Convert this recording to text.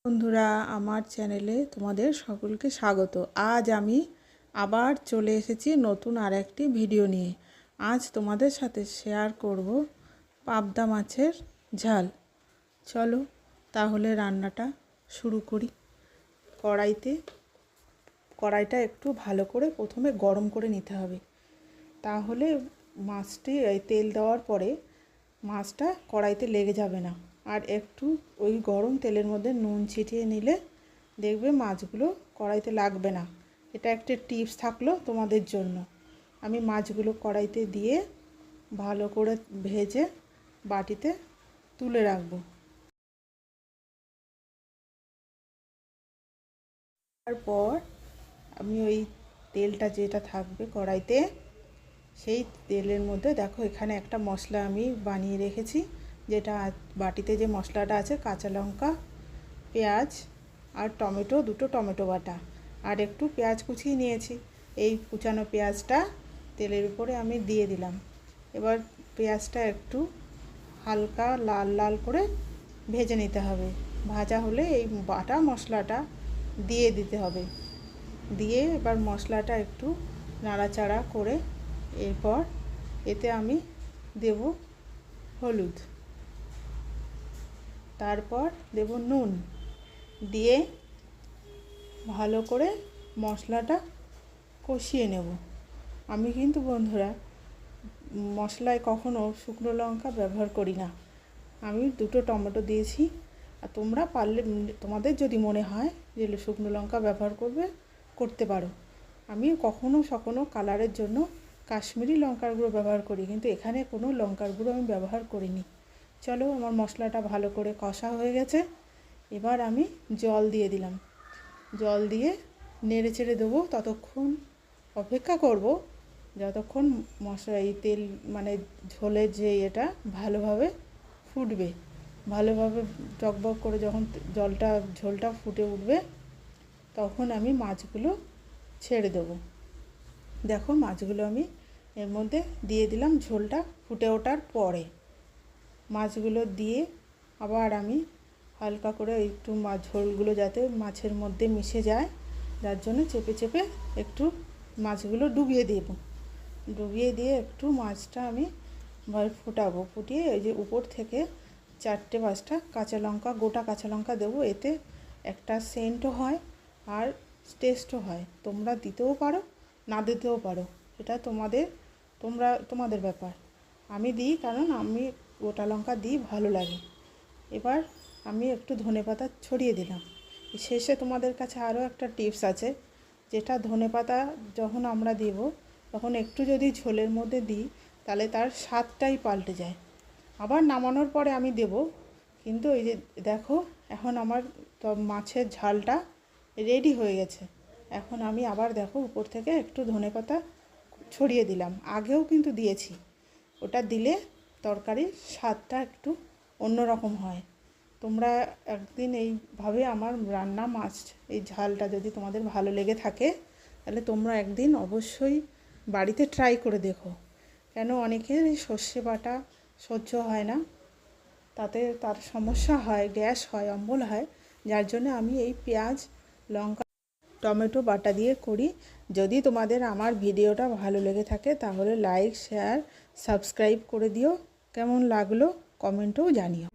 বন্ধুরা, আমার চ্যানেলে তোমাদের সকলকে স্বাগত। আজ আমি আবার চলে এসেছি নতুন আর একটি ভিডিও নিয়ে। আজ তোমাদের সাথে শেয়ার করব পাবদা মাছের ঝাল। চলো তাহলে রান্নাটা শুরু করি। কড়াইটা একটু ভালো করে প্রথমে গরম করে নিতে হবে, তাহলে মাছটি এই তেল দেওয়ার পরে মাছটা কড়াইতে লেগে যাবে না। আর একটু ওই গরম তেলের মধ্যে নুন ছিটিয়ে নিলে দেখবে মাছগুলো কড়াইতে লাগবে না। এটা একটা টিপস থাকলো তোমাদের জন্য। আমি মাছগুলো কড়াইতে দিয়ে ভালো করে ভেজে বাটিতে তুলে রাখবো। তারপর আমি ওই তেলটা যেটা থাকবে কড়াইতে, সেই তেলের মধ্যে দেখো এখানে একটা মশলা আমি বানিয়ে রেখেছি, যেটা বাটিতে যে মশলাটা আছে কাঁচা লঙ্কা, পেঁয়াজ আর টমেটো, দুটো টমেটো বাটা আর একটু পেঁয়াজ কুচিয়ে নিয়েছি। এই কুচানো পেঁয়াজটা তেলের উপরে আমি দিয়ে দিলাম। এবার পেঁয়াজটা একটু হালকা লাল লাল করে ভেজে নিতে হবে। ভাজা হলে এই বাটা মশলাটা দিয়ে দিতে হবে। দিয়ে এবার মশলাটা একটু নাড়াচাড়া করে এরপর এতে আমি দেব হলুদ, তারপর দেব নুন, দিয়ে ভালো করে মশলাটা কষিয়ে নেব। আমি কিন্তু বন্ধুরা মশলায় কখনো শুকনো লঙ্কা ব্যবহার করি না। আমি দুটো টমেটো দিয়েছি, আর তোমরা পারলে তোমাদের যদি মনে হয় যে শুকনো লঙ্কা ব্যবহার করতে পারো। আমি কখনো কালারের জন্য কাশ্মীরি লঙ্কার গুঁড়ো ব্যবহার করি, কিন্তু এখানে কোনো লঙ্কার গুঁড়ো আমি ব্যবহার করিনি। চলো, আমার মশলাটা ভালো করে কষা হয়ে গেছে। এবার আমি জল দিয়ে দিলাম। জল দিয়ে নেড়ে চেড়ে দেবো, ততক্ষণ অপেক্ষা করব যতক্ষণ এই তেল মানে ঝোলের যে এটা ভালোভাবে ফুটবে। ভালোভাবে টকবক করে যখন ঝোলটা ফুটে উঠবে, তখন আমি মাছগুলো ছেড়ে দেবো। দেখো মাছগুলো আমি এর মধ্যে দিয়ে দিলাম। ঝোলটা ফুটে ওঠার পরে মাছগুলো দিয়ে আবার আমি হালকা করে একটু ঝোলগুলো যাতে মাছের মধ্যে মিশে যায়, যার জন্য চেপে চেপে একটু মাছগুলো ডুবিয়ে দিয়ে একটু মাছটা আমি ফোটাবো। ফুটিয়ে এই যে উপর থেকে 4-5টা কাঁচা লঙ্কা, গোটা কাঁচা লঙ্কা দেবো। এতে একটা সেন্টও হয় আর টেস্টও হয়। তোমরা দিতেও পারো, না দিতেও পারো, এটা তোমাদের ব্যাপার। আমি দিই কারণ আমি গোটা লঙ্কা দিই, ভালো লাগে। এবার আমি একটু ধনেপাতা ছড়িয়ে দিলাম। শেষে তোমাদের কাছে আরও একটা টিপস আছে, যেটা ধনেপাতা যখন আমরা দেব তখন একটু যদি ঝোলের মধ্যে দিই তাহলে তার স্বাদটাই পাল্টে যায়। আবার নামানোর পরে আমি দেব। কিন্তু এই যে দেখো এখন আমার মাছের ঝালটা রেডি হয়ে গেছে। এখন আমি আবার দেখো উপর থেকে একটু ধনেপাতা ছড়িয়ে দিলাম। আগেও কিন্তু দিয়েছি। ওটা দিলে তরকারির স্বাদটা একটু অন্যরকম হয়। তোমরা একদিন এইভাবে আমার রান্না মাছ এই ঝালটা যদি তোমাদের ভালো লেগে থাকে, তাহলে তোমরা একদিন অবশ্যই বাড়িতে ট্রাই করে দেখো। কেন অনেকের সর্ষে বাটা সহ্য হয় না, তাতে তার সমস্যা হয়, গ্যাস হয়, অম্বল হয়। যার জন্য আমি এই পেঁয়াজ, লঙ্কা, টমেটো বাটা দিয়ে করি। যদি তোমাদের আমার ভিডিওটা ভালো লেগে থাকে তাহলে লাইক, শেয়ার, সাবস্ক্রাইব করে দিও। কেমন লাগলো কমেন্টেও জানিও।